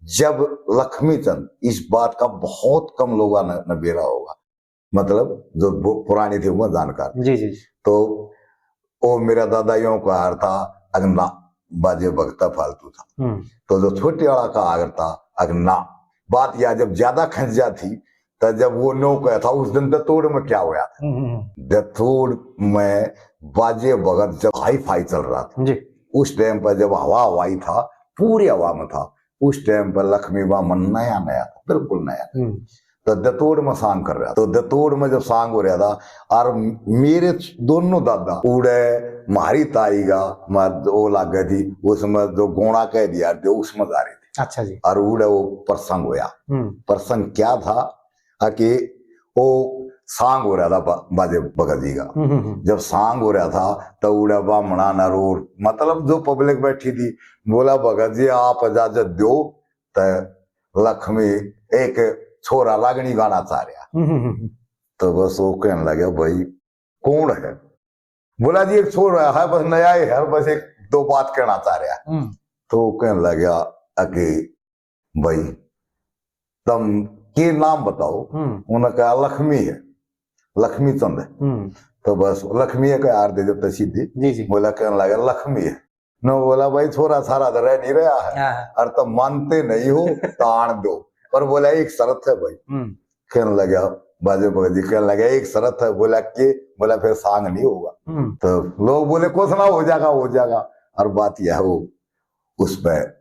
जब लक्ष्मीचंद, इस बात का बहुत कम लोगों ने नबेरा होगा, मतलब जो पुरानी थी वो जानकार, जी जी। तो वो मेरा दादा यूं का हार था अगना बाजे बगता फालतू था, तो जो छोटे वाला का आगर था अगना। बात यह जब ज्यादा खंच जाती तो जब वो नो कहा था उस दिन दतोड़ में क्या हुआ था, दतोड़ में बाजे भगत जब हाई फाई चल रहा था जी। उस टाइम पर जब हवा हवाई था, पूरी हवा में था, उस टाइम पर लक्ष्मी बामन नया नया था, बिल्कुल नया। तो दतोड़ में सांग कर रहा था, तो दतोड़ में जब सांग हो रहा था और मेरे दोनों दादा उड़े मारी ताईगा वो लाग गई थी, उसमें जो गोणा कह दिया थे उसमें जा रही थी। अच्छा जी। और उड़े वो प्रसंग होया। प्रसंग क्या था कि वो सांग हो रहा था बाजे भगत जी का। जब सांग हो रहा था तो उड़ा बामणा नरोड़ मतलब जो पब्लिक बैठी थी बोला भगत जी आप इजाजत दो, तो लक्ष्मी एक छोरा रागनी गाना चाह रहा, तो बस वो कहने लगे भाई कौन है, बोला जी एक छोरा है बस नया ही है, बस एक दो बात कहना चाह रहा। तो वो कहने लगा कि भाई तुम के नाम बताओ, उन्होंने कहा लक्ष्मी है, लक्ष्मी चंद है। तो बस लक्ष्मी है यार दे देते सीधी। बोला कहने लगा लक्ष्मी है न, बोला भाई छोरा सारा तो रह नहीं रहा है और तुम मानते नहीं हो तो आन दो, पर बोला एक शर्त है भाई। कहने लगा बाजे भगत जी कहने लगा एक शर्त है, बोला कि बोला फिर सांग नहीं होगा। तो लोग बोले कुछ ना हो जाएगा हो जाएगा, और बात यह हो उसमें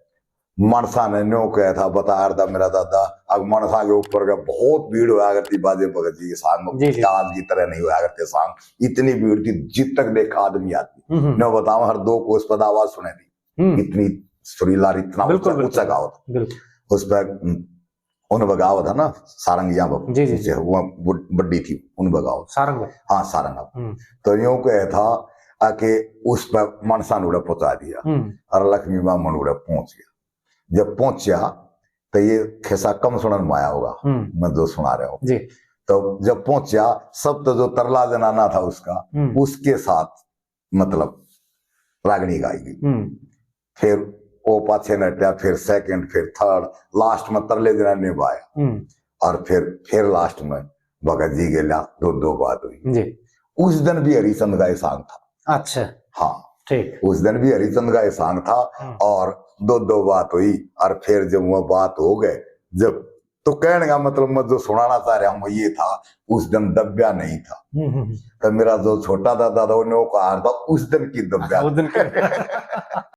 मनसा ने न्यो कहा था बता था मेरा दादा, अब मनसा के ऊपर का बहुत भीड़ हुआ करती बाजे भगत जी के सांग में, आज की तरह नहीं हुआ करते सांग, इतनी भीड़ थी जित तक देखा आदमी आती न बताओ, हर दो कोस पद आवाज सुने थी, इतनी सुरीला इतना ऊंचा गाओ था। उस पर उन बगाव था ना सारंगिया वो बड्डी थी उन बगाव सारंग, हाँ सारंग। तो यूं कहा था कि उस पर मनसा ने पहुंचा दिया और लक्ष्मी बामन पहुंच गया। जब पहुंचा तो ये खिस्सा कम सुनन में आया होगा, मैं जो सुना रहा हूँ। तो जब पहुंचा सब तो जो तरला जनाना था उसका उसके साथ मतलब रागनी गाई गई, फिर वो पाछे नटिया, फिर सेकंड, फिर थर्ड, लास्ट में तरले जनाने बाया और फिर लास्ट में भगत जी गेला दो दो बात हुई। उस दिन भी हरिचंद का सांग था। अच्छा हाँ ठीक, उस दिन भी हरिचंद का सांग था और दो दो बात हुई। और फिर जब वो बात हो गए जब, तो कहने का मतलब मैं जो सुनाना चाह रहा हूँ ये था उस दिन दब्या नहीं था। तो मेरा जो छोटा दादा था उन्होंने कहा था उस दिन की दब्या